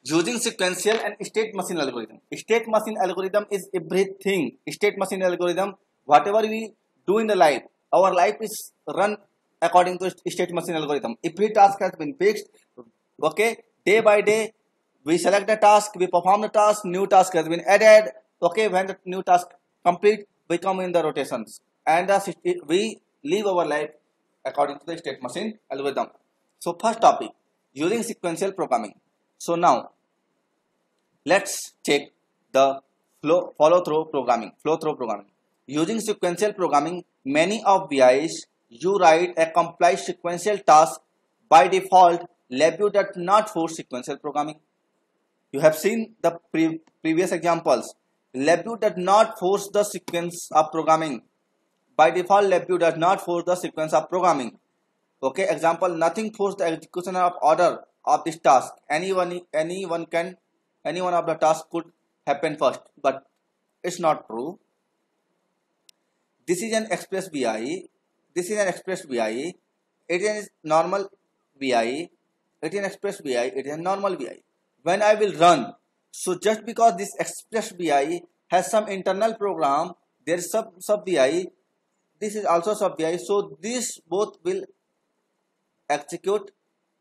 Using sequential and state machine algorithm. State machine algorithm is everything. State machine algorithm, whatever we do in the life, our life is run according to state machine algorithm. Every task has been fixed. Okay, day by day, we select the task, we perform the task, new task has been added. Okay, when the new task complete, we come in the rotations, and we live our life according to the state machine algorithm. So first topic, using sequential programming. So now let's check the follow through programming. Flow through programming. Using sequential programming, many of VIs you write a complex sequential task by default. LabVIEW does not force sequential programming. You have seen the previous examples. LabVIEW does not force the sequence of programming. By default, LabVIEW does not force the sequence of programming. Okay, example, nothing forces the execution of order of this task. Any one of the tasks could happen first, but it's not true. This is an express VI. This is an express VI. It is normal VI. It is an express VI. It is a normal VI. When I will run, so just because this express VI has some internal program, there is sub VI. This is also sub VI. So this both will execute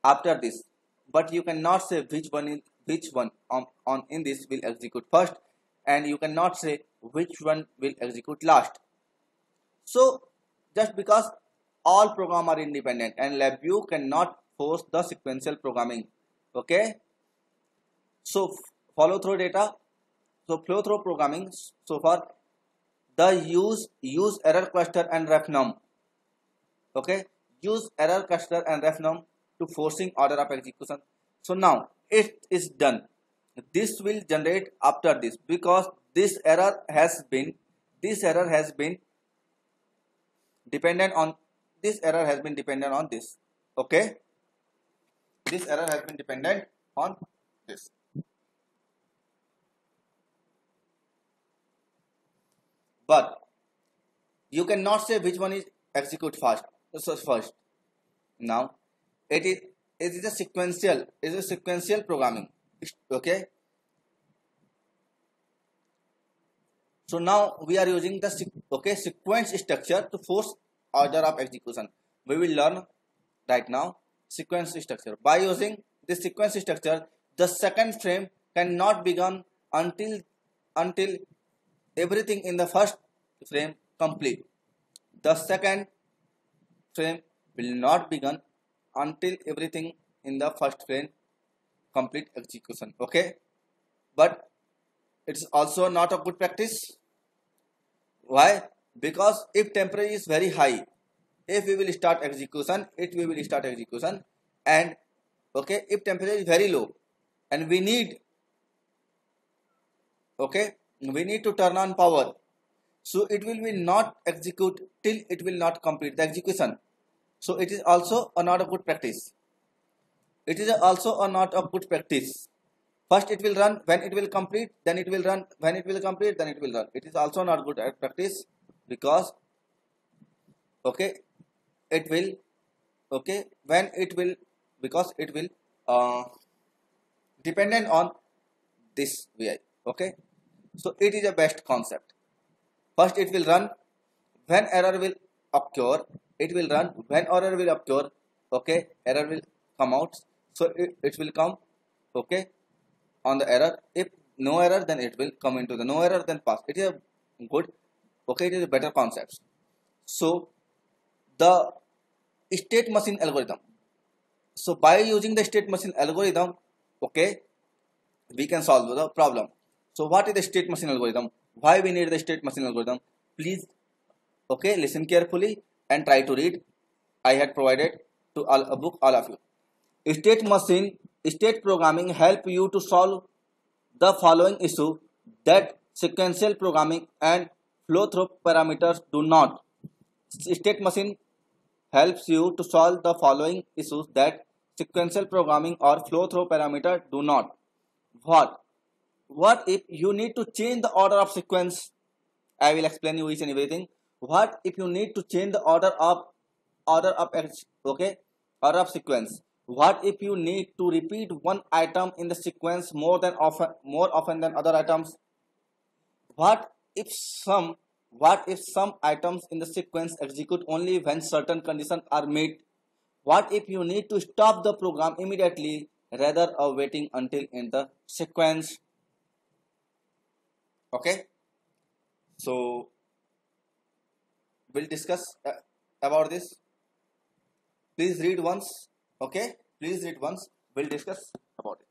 after this, but you cannot say which one in this will execute first, and you cannot say which one will execute last. So just because all program are independent, and LabVIEW cannot force the sequential programming. Okay, so follow through data. So flow through programming, so far the use error cluster and refnum. Okay, use error cluster and refnum to forcing order of execution. So now it is done. This will generate after this, because this error has been dependent on this. Okay, this error has been dependent on this. But you cannot say which one is execute first. Now it is a sequential programming. Okay, so now we are using the sequence structure to force order of execution. We will learn right now sequence structure. By using this sequence structure, the second frame cannot begin until everything in the first frame complete. The second frame will not begin until everything in the first frame complete execution. Okay, but it's also not a good practice. Why? Because if temperature is very high, if we will start execution, and okay, if temperature is very low, and we need to turn on power, so it will be not execute till it will not complete the execution. So it is also not a good practice. First it will run, when it will complete, then it will run, when it will complete, then it will run. It is also not good practice, because it will dependent on this VI. Okay, so it is a best concept. First it will run, when error will occur, it will run. When error will occur, okay, error will come out. So it will come, okay, on the error. If no error, then it will come into the no error, then pass. It is a good, it is a better concept. So the state machine algorithm. So by using the state machine algorithm, okay, we can solve the problem. So what is the state machine algorithm? Why we need the state machine algorithm? Please, okay, listen carefully and try to read. I had provided to a book all of you. State programming help you to solve the following issue that sequential programming and flow through parameters do not. State machine helps you to solve the following issues that sequential programming or flow through parameter do not. What if you need to change the order of sequence? I will explain you each and everything. What if you need to change the order of sequence? What if you need to repeat one item in the sequence more often than other items? What if some items in the sequence execute only when certain conditions are met? What if you need to stop the program immediately rather of waiting until in the sequence? Okay, so we'll discuss about this. Please read once. Okay, please read once. We'll discuss about it.